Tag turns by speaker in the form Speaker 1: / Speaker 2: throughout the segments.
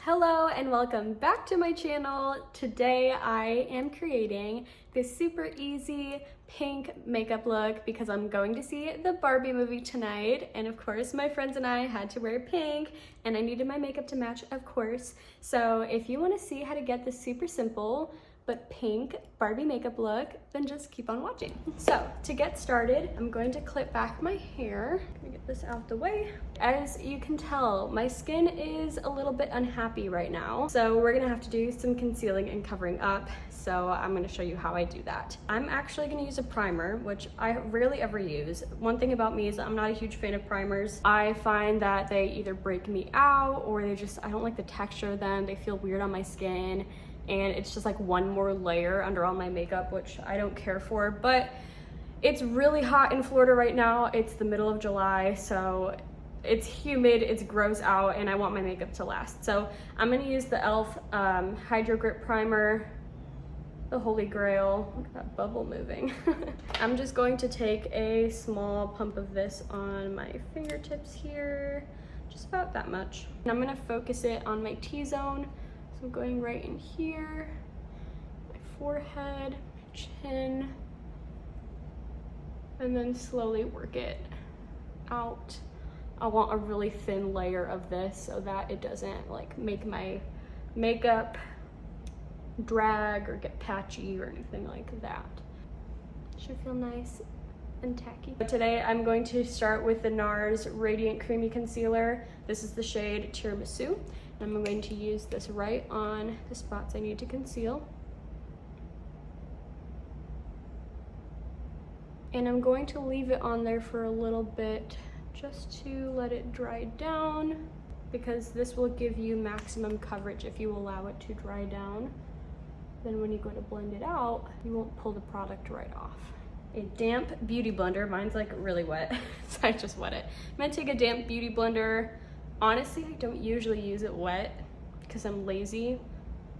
Speaker 1: Hello and welcome back to my channel. Today I am creating this super easy pink makeup look because I'm going to see the Barbie movie tonight, and of course my friends and I had to wear pink and I needed my makeup to match, of course. So if you want to see how to get this super simple but pink Barbie makeup look, then just keep on watching. So to get started, I'm going to clip back my hair. Let me get this out the way. As you can tell, my skin is a little bit unhappy right now. So we're gonna have to do some concealing and covering up. So I'm gonna show you how I do that. I'm actually gonna use a primer, which I rarely ever use. One thing about me is I'm not a huge fan of primers. I find that they either break me out or I don't like the texture of them. They feel weird on my skin. And it's just like one more layer under all my makeup, which I don't care for. But it's really hot in Florida right now. It's the middle of July, so it's humid, it's gross out, and I want my makeup to last. So I'm gonna use the e.l.f. Hydro Grip Primer, the holy grail. Look at that bubble moving. I'm just going to take a small pump of this on my fingertips here, just about that much. And I'm gonna focus it on my T-zone. I'm going right in here, my forehead, my chin, and then slowly work it out. I want a really thin layer of this so that it doesn't like make my makeup drag or get patchy or anything like that. Should feel nice and tacky. Today I'm going to start with the NARS Radiant Creamy Concealer. This is the shade Tiramisu. I'm going to use this right on the spots I need to conceal. And I'm going to leave it on there for a little bit just to let it dry down, because this will give you maximum coverage if you allow it to dry down. Then when you go to blend it out, you won't pull the product right off. A damp beauty blender, mine's like really wet, so I just wet it. I'm gonna take a damp beauty blender. Honestly, I don't usually use it wet because I'm lazy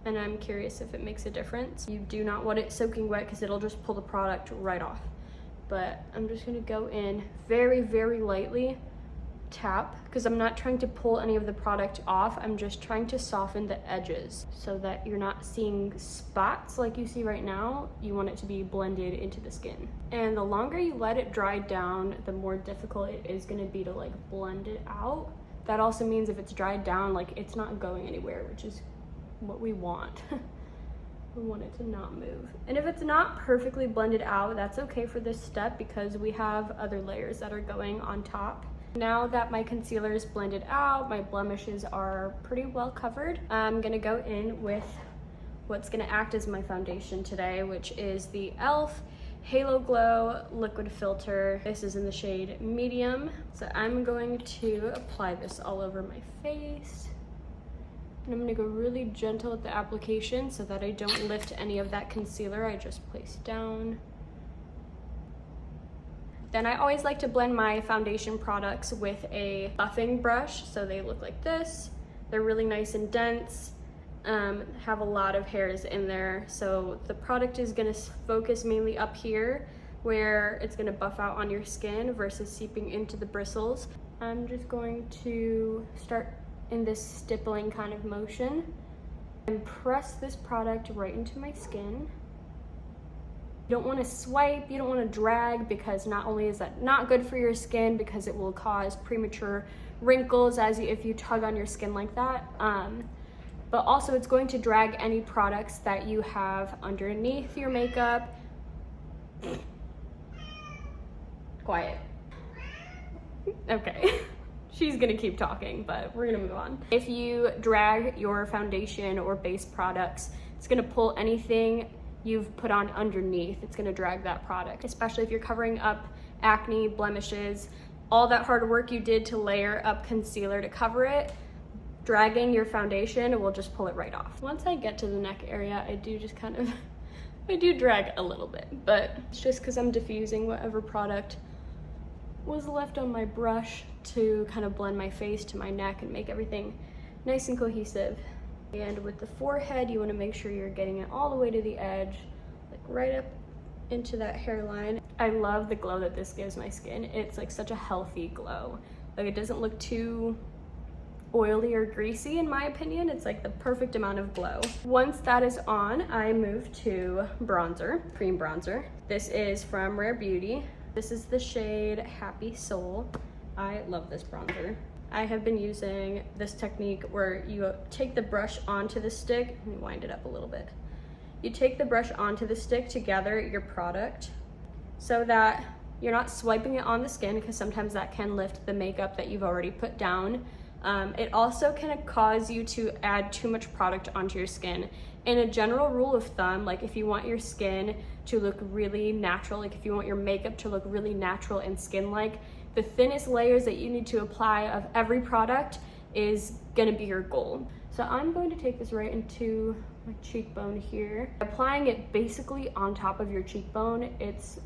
Speaker 1: and I'm curious if it makes a difference. You do not want it soaking wet because it'll just pull the product right off. But I'm just gonna go in very, very lightly, tap, because I'm not trying to pull any of the product off. I'm just trying to soften the edges so that you're not seeing spots like you see right now. You want it to be blended into the skin. And the longer you let it dry down, the more difficult it is gonna be to like blend it out. That also means if it's dried down, like it's not going anywhere, which is what we want. We want it to not move. And if it's not perfectly blended out, that's okay for this step because we have other layers that are going on top. Now that my concealer is blended out, my blemishes are pretty well covered, I'm gonna go in with what's gonna act as my foundation today, which is the e.l.f. Halo Glow Liquid Filter. This is in the shade Medium. So I'm going to apply this all over my face. And I'm gonna go really gentle with the application so that I don't lift any of that concealer I just placed down. Then I always like to blend my foundation products with a buffing brush. So they look like this. They're really nice and dense. Have a lot of hairs in there, so the product is going to focus mainly up here where it's going to buff out on your skin versus seeping into the bristles. I'm just going to start in this stippling kind of motion and press this product right into my skin. You don't want to swipe, you don't want to drag, because not only is that not good for your skin because it will cause premature wrinkles if you tug on your skin like that, but also it's going to drag any products that you have underneath your makeup. Quiet. Okay. She's gonna keep talking, but we're gonna move on. If you drag your foundation or base products, it's gonna pull anything you've put on underneath. It's gonna drag that product, especially if you're covering up acne, blemishes, all that hard work you did to layer up concealer to cover it. Dragging your foundation will just pull it right off. Once I get to the neck area, I do just kind of, I do drag a little bit, but it's just because I'm diffusing whatever product was left on my brush to kind of blend my face to my neck and make everything nice and cohesive. And with the forehead, you want to make sure you're getting it all the way to the edge, like right up into that hairline. I love the glow that this gives my skin. It's like such a healthy glow. Like it doesn't look too oily or greasy in my opinion. It's like the perfect amount of glow. Once that is on, I move to bronzer, cream bronzer. This is from Rare Beauty. This is the shade Happy Soul. I love this bronzer. I have been using this technique where you take the brush onto the stick, and wind it up a little bit. You take the brush onto the stick to gather your product so that you're not swiping it on the skin, because sometimes that can lift the makeup that you've already put down. It also can cause you to add too much product onto your skin. In a general rule of thumb, like if you want your skin to look really natural, like if you want your makeup to look really natural and skin-like, the thinnest layers that you need to apply of every product is gonna be your goal. So I'm going to take this right into my cheekbone here. Applying it basically on top of your cheekbone, it's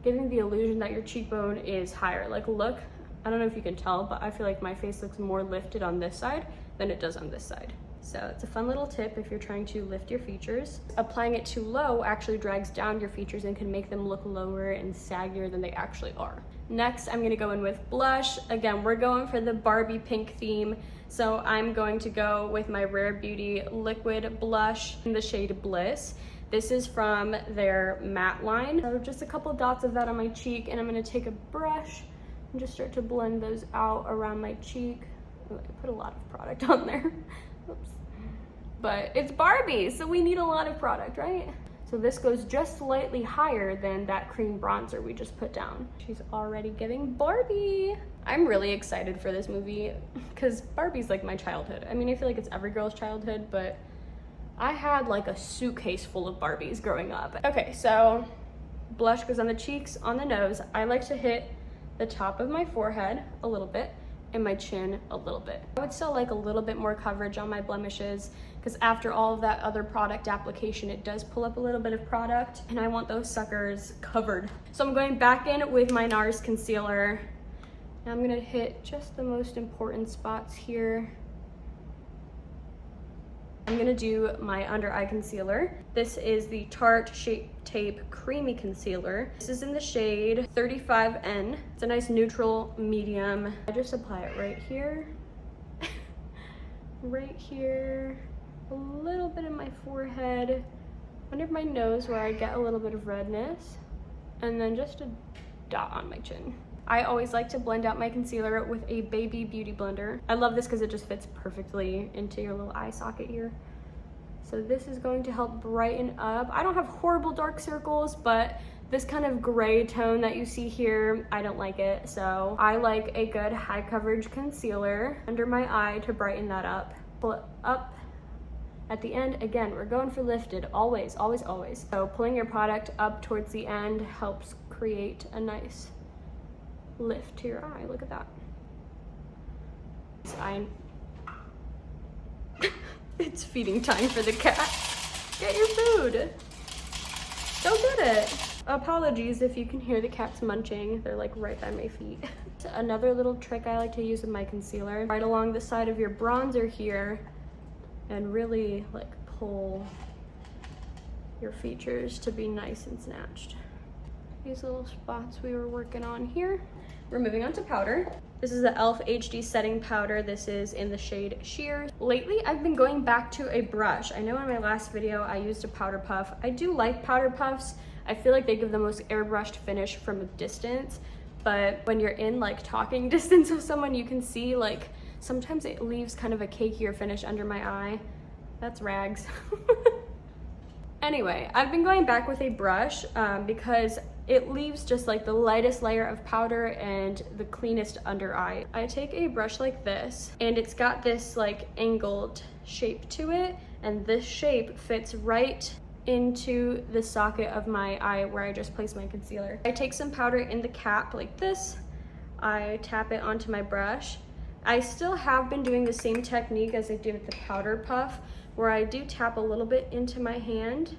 Speaker 1: giving the illusion that your cheekbone is higher. Like look, I don't know if you can tell, but I feel like my face looks more lifted on this side than it does on this side. So it's a fun little tip if you're trying to lift your features. Applying it too low actually drags down your features and can make them look lower and saggier than they actually are. Next, I'm gonna go in with blush. Again, we're going for the Barbie pink theme. So I'm going to go with my Rare Beauty liquid blush in the shade Bliss. This is from their matte line. So just a couple dots of that on my cheek, and I'm gonna take a brush and just start to blend those out around my cheek. Ooh, I put a lot of product on there. Oops. But it's Barbie, so we need a lot of product, right? So this goes just slightly higher than that cream bronzer we just put down. She's already giving Barbie. I'm really excited for this movie because Barbie's like my childhood. I mean, I feel like it's every girl's childhood, but I had like a suitcase full of Barbies growing up. Okay, so blush goes on the cheeks, on the nose. I like to hit the top of my forehead a little bit and my chin a little bit. I would still like a little bit more coverage on my blemishes because after all of that other product application, it does pull up a little bit of product and I want those suckers covered. So I'm going back in with my NARS concealer. And I'm gonna hit just the most important spots here. I'm gonna do my under eye concealer. This is the Tarte Shape Tape Creamy Concealer. This is in the shade 35N. It's a nice neutral medium. I just apply it right here, right here, a little bit in my forehead, under my nose where I get a little bit of redness, and then just a dot on my chin. I always like to blend out my concealer with a baby beauty blender. I love this because it just fits perfectly into your little eye socket here. So this is going to help brighten up. I don't have horrible dark circles, but this kind of gray tone that you see here, I don't like it. So I like a good high coverage concealer under my eye to brighten that up. Pull it up at the end. Again, we're going for lifted, always, always, always. So pulling your product up towards the end helps create a nice lift to your eye. Look at that. It's feeding time for the cat. Get your food. Go get it. Apologies if you can hear the cats munching. They're like right by my feet. Another little trick I like to use with my concealer, right along the side of your bronzer here, and really like pull your features to be nice and snatched. These little spots we were working on here. We're moving on to powder. This is the e.l.f. HD setting powder. This is in the shade Sheer. Lately, I've been going back to a brush. I know in my last video, I used a powder puff. I do like powder puffs. I feel like they give the most airbrushed finish from a distance, but when you're in like talking distance of someone, you can see like, sometimes it leaves kind of a cakier finish under my eye. That's rags. Anyway, I've been going back with a brush because it leaves just like the lightest layer of powder and the cleanest under eye. I take a brush like this, and it's got this like angled shape to it, and this shape fits right into the socket of my eye where I just placed my concealer. I take some powder in the cap like this. I tap it onto my brush. I still have been doing the same technique as I did with the powder puff, where I do tap a little bit into my hand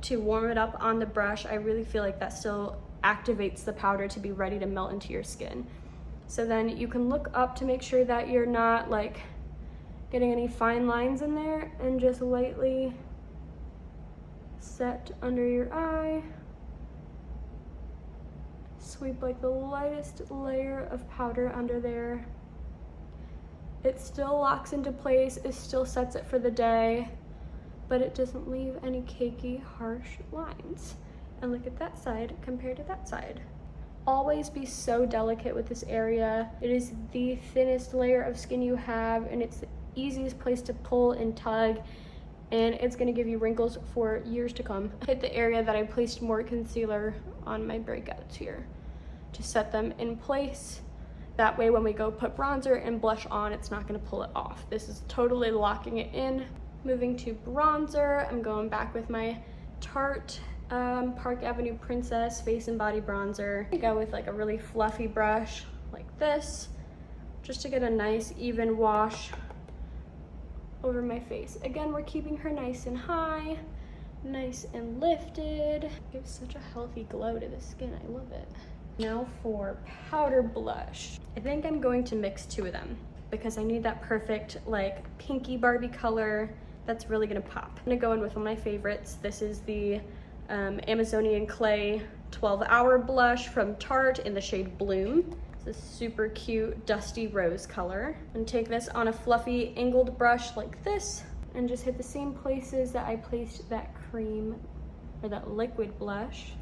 Speaker 1: to warm it up on the brush. I really feel like that still activates the powder to be ready to melt into your skin. So then you can look up to make sure that you're not like getting any fine lines in there, and just lightly set under your eye. Sweep like the lightest layer of powder under there. It still locks into place, it still sets it for the day, but it doesn't leave any cakey, harsh lines. And look at that side compared to that side. Always be so delicate with this area. It is the thinnest layer of skin you have, and it's the easiest place to pull and tug, and it's gonna give you wrinkles for years to come. Hit the area that I placed more concealer on my breakouts here to set them in place. That way when we go put bronzer and blush on, it's not gonna pull it off. This is totally locking it in. Moving to bronzer, I'm going back with my Tarte Park Avenue Princess Face and Body Bronzer. I go with like a really fluffy brush like this, just to get a nice even wash over my face. Again, we're keeping her nice and high, nice and lifted. Gives such a healthy glow to the skin, I love it. Now for powder blush. I think I'm going to mix two of them because I need that perfect like pinky Barbie color that's really gonna pop. I'm gonna go in with one of my favorites. This is the Amazonian Clay 12-Hour Blush from Tarte in the shade Bloom. It's a super cute dusty rose color. And take this on a fluffy angled brush like this and just hit the same places that I placed that cream or that liquid blush.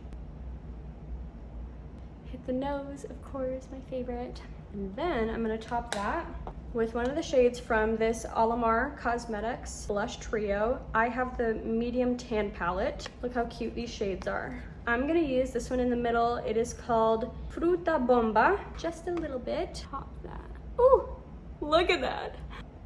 Speaker 1: Hit the nose, of course, my favorite. And then I'm gonna top that with one of the shades from this Alamar Cosmetics Blush Trio. I have the medium tan palette. Look how cute these shades are. I'm gonna use this one in the middle. It is called Fruta Bomba. Just a little bit. Top that. Ooh, look at that.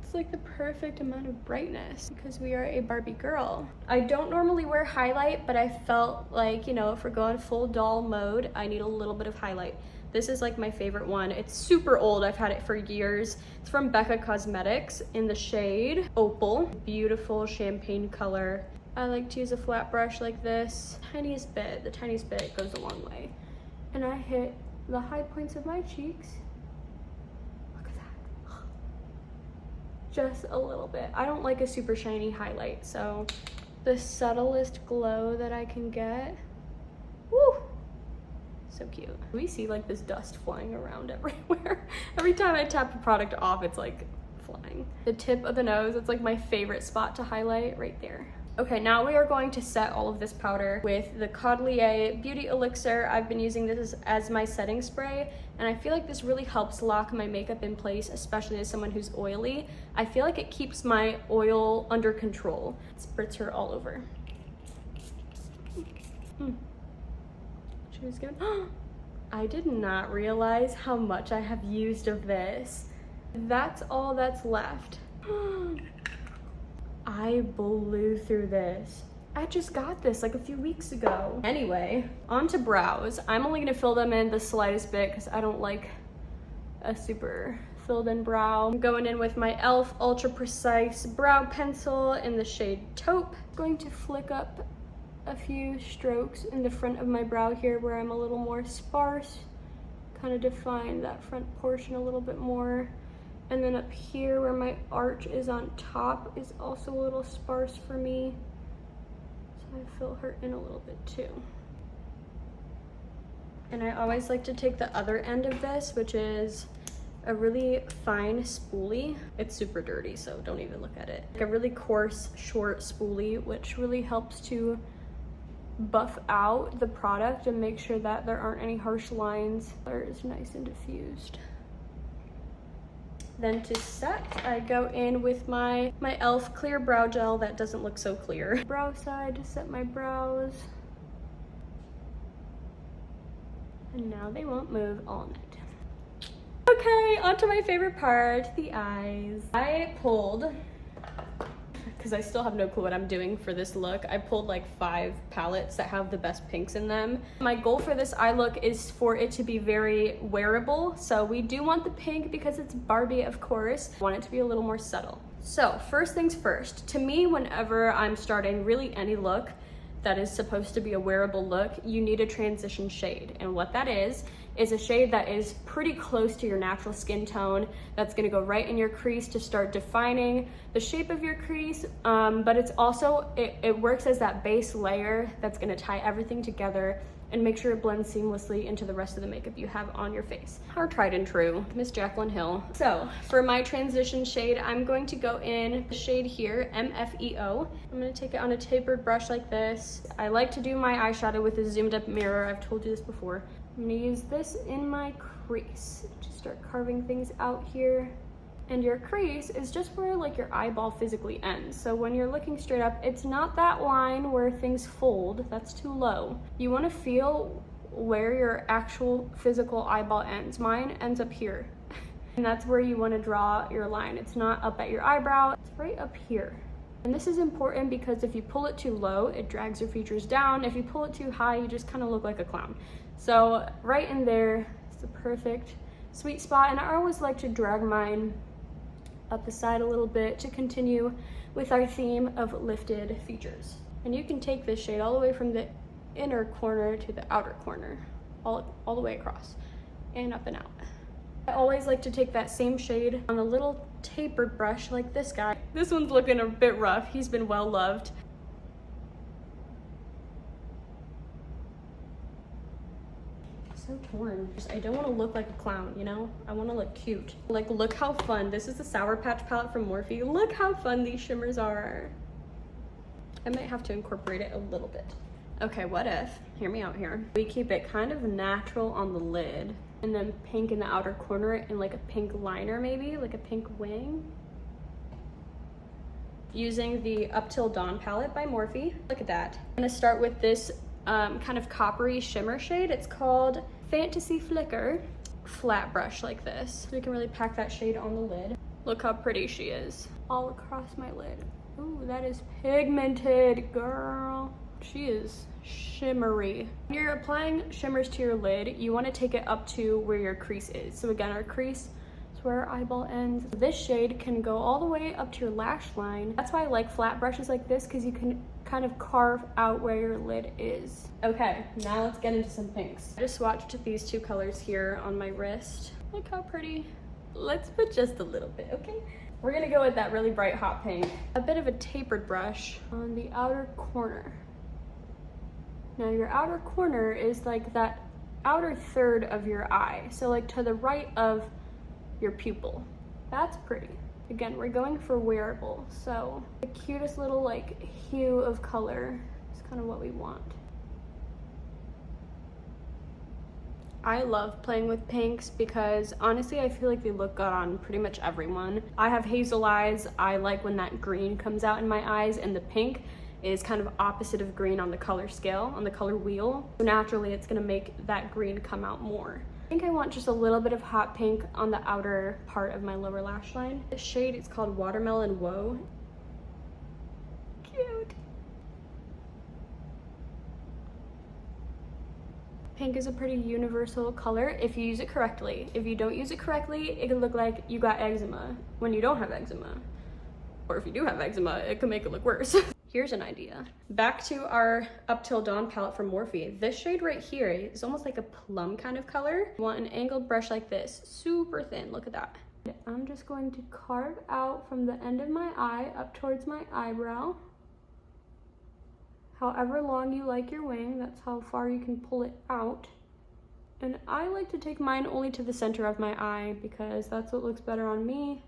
Speaker 1: It's like the perfect amount of brightness because we are a Barbie girl. I don't normally wear highlight, but I felt like, you know, if we're going full doll mode, I need a little bit of highlight. This is like my favorite one. It's super old, I've had it for years. It's from Becca Cosmetics in the shade Opal. Beautiful champagne color. I like to use a flat brush like this. Tiniest bit, the tiniest bit goes a long way. And I hit the high points of my cheeks. Just a little bit. I don't like a super shiny highlight, so the subtlest glow that I can get. Woo! So cute. We see like this dust flying around everywhere. Every time I tap a product off, it's like flying. The tip of the nose, it's like my favorite spot to highlight right there. Okay, now we are going to set all of this powder with the Caudalie Beauty Elixir. I've been using this as my setting spray, and I feel like this really helps lock my makeup in place, especially as someone who's oily. I feel like it keeps my oil under control. It spritz her all over. She was good. I did not realize how much I have used of this. That's all that's left. I blew through this. I just got this like a few weeks ago. Anyway, on to brows. I'm only gonna fill them in the slightest bit because I don't like a super filled in brow. I'm going in with my e.l.f. Ultra Precise Brow Pencil in the shade Taupe. Going to flick up a few strokes in the front of my brow here where I'm a little more sparse. Kind of define that front portion a little bit more. And then up here where my arch is on top is also a little sparse for me. So I fill her in a little bit too. And I always like to take the other end of this, which is a really fine spoolie. It's super dirty, so don't even look at it. Like a really coarse, short spoolie, which really helps to buff out the product and make sure that there aren't any harsh lines. Color is nice and diffused. Then to set, I go in with my e.l.f. clear brow gel that doesn't look so clear. Brow side to set my brows. And now they won't move all night. Okay, on to my favorite part, the eyes. I pulled, because I still have no clue what I'm doing for this look, I pulled like 5 palettes that have the best pinks in them. My goal for this eye look is for it to be very wearable. So we do want the pink because it's Barbie, of course. I want it to be a little more subtle. So first things first, to me, whenever I'm starting really any look that is supposed to be a wearable look, you need a transition shade. And what that is a shade that is pretty close to your natural skin tone, that's gonna go right in your crease to start defining the shape of your crease, but it's also, it works as that base layer that's gonna tie everything together and make sure it blends seamlessly into the rest of the makeup you have on your face. Our tried and true, Miss Jaclyn Hill. So for my transition shade, I'm going to go in the shade here, MFEO. I'm gonna take it on a tapered brush like this. I like to do my eyeshadow with a zoomed up mirror. I've told you this before. I'm gonna use this in my crease to start carving things out here. And your crease is just where like your eyeball physically ends. So when you're looking straight up, it's not that line where things fold, that's too low. You wanna feel where your actual physical eyeball ends. Mine ends up here. And that's where you wanna draw your line. It's not up at your eyebrow, it's right up here. And this is important because if you pull it too low, it drags your features down. If you pull it too high, you just kind of look like a clown. So right in there is the perfect sweet spot. And I always like to drag mine up the side a little bit to continue with our theme of lifted features. And you can take this shade all the way from the inner corner to the outer corner, all the way across and up and out. I always like to take that same shade on a little tapered brush like this guy. This one's looking a bit rough. He's been well loved. So torn. I don't want to look like a clown, you know? I want to look cute. Like, look how fun. This is the Sour Patch palette from Morphe. Look how fun these shimmers are. I might have to incorporate it a little bit. Okay, what if, hear me out here, we keep it kind of natural on the lid and then pink in the outer corner and like a pink liner maybe, like a pink wing. Using the Up Till Dawn palette by Morphe. Look at that. I'm gonna start with this kind of coppery shimmer shade. It's called Fantasy Flicker. Flat brush like this. So you can really pack that shade on the lid. Look how pretty she is. All across my lid. Ooh, that is pigmented, girl. She is shimmery. When you're applying shimmers to your lid, you want to take it up to where your crease is. So again, our crease is where our eyeball ends. This shade can go all the way up to your lash line. That's why I like flat brushes like this, because you can kind of carve out where your lid is. Okay, now let's get into some pinks. I just swatched these two colors here on my wrist. Look how pretty. Let's put just a little bit, okay? We're gonna go with that really bright hot pink. A bit of a tapered brush on the outer corner. Now your outer corner is like that outer third of your eye. So like to the right of your pupil. That's pretty. Again, we're going for Wearable. So the cutest little like hue of color is kind of what we want. I love playing with pinks because honestly, I feel like they look good on pretty much everyone. I have hazel eyes. I like when that green comes out in my eyes, and the pink is kind of opposite of green on the color scale, on the color wheel. So naturally, it's gonna make that green come out more. I think I want just a little bit of hot pink on the outer part of my lower lash line. This shade is called Watermelon Woe. Cute. Pink is a pretty universal color if you use it correctly. If you don't use it correctly, it can look like you got eczema when you don't have eczema. Or if you do have eczema, it can make it look worse. Here's an idea. Back to our Up Till Dawn palette from Morphe. This shade right here is almost like a plum kind of color. You want an angled brush like this, super thin, look at that. I'm just going to carve out from the end of my eye up towards my eyebrow. However long you like your wing, that's how far you can pull it out. And I like to take mine only to the center of my eye because that's what looks better on me.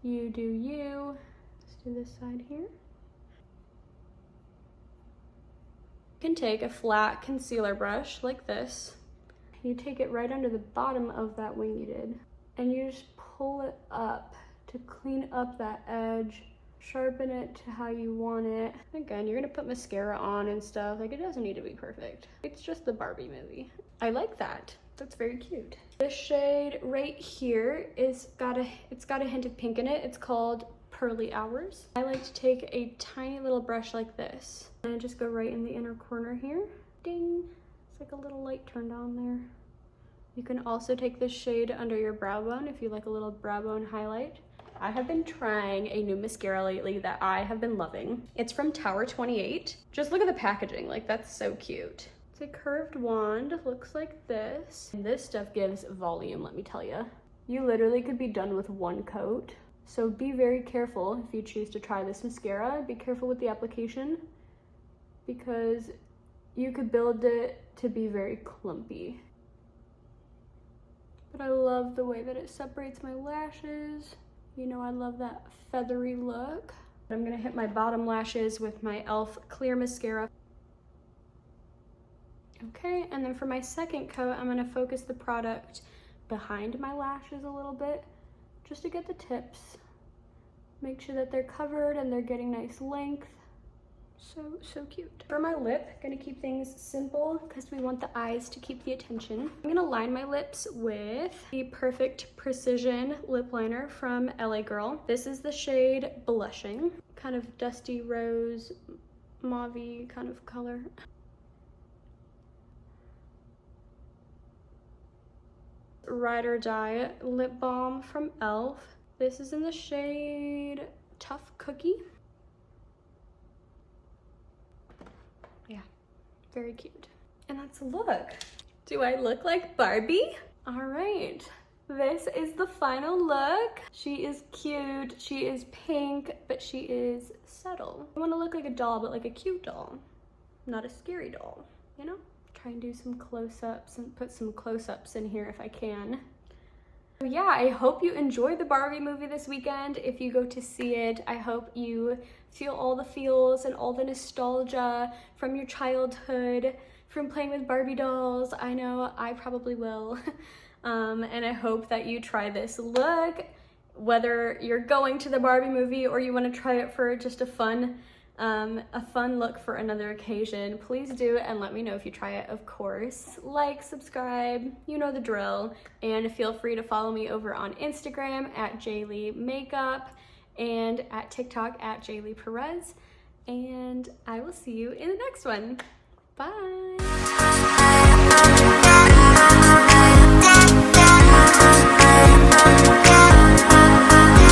Speaker 1: You do you. Let's do this side here. You can take a flat concealer brush like this. You take it right under the bottom of that wing you did, and you just pull it up to clean up that edge. Sharpen it to how you want it. Again, you're gonna put mascara on and stuff. Like, it doesn't need to be perfect. It's just the Barbie movie. I like that. That's very cute. This shade right here it's got a hint of pink in it. It's called Pearly Hours. I like to take a tiny little brush like this and just go right in the inner corner here. Ding. It's like a little light turned on there. You can also take this shade under your brow bone if you like a little brow bone highlight. I have been trying a new mascara lately that I have been loving. It's from Tower 28. Just look at the packaging, like that's so cute. It's a curved wand, looks like this. And this stuff gives volume, let me tell you. You literally could be done with one coat. So be very careful if you choose to try this mascara. Be careful with the application because you could build it to be very clumpy. But I love the way that it separates my lashes. You know, I love that feathery look. I'm gonna hit my bottom lashes with my e.l.f. clear mascara. Okay, and then for my second coat, I'm gonna focus the product behind my lashes a little bit, just to get the tips. Make sure that they're covered and they're getting nice length. So cute. For my lip, gonna keep things simple because we want the eyes to keep the attention. I'm gonna line my lips with the Perfect Precision lip liner from LA Girl. This is the shade Blushing, kind of dusty rose, mauve-y kind of color. Ride or Die lip balm from e.l.f. This is in the shade Tough Cookie. Yeah, very cute. And that's a look. Do I look like Barbie? All right, this is the final look. She is cute, she is pink, but she is subtle. I want to look like a doll, but like a cute doll, not a scary doll, you know? Try and do some close-ups and put some close-ups in here if I can. So yeah, I hope you enjoyed the Barbie movie this weekend. If you go to see it, I hope you feel all the feels and all the nostalgia from your childhood, from playing with Barbie dolls. I know I probably will. And I hope that you try this look, whether you're going to the Barbie movie or you want to try it for just a fun look for another occasion. Please do, and let me know if you try it, of course. Like, subscribe, you know the drill, and feel free to follow me over on Instagram at Jaylee Makeup and at TikTok at Jaylee Perez, and I will see you in the next one. Bye!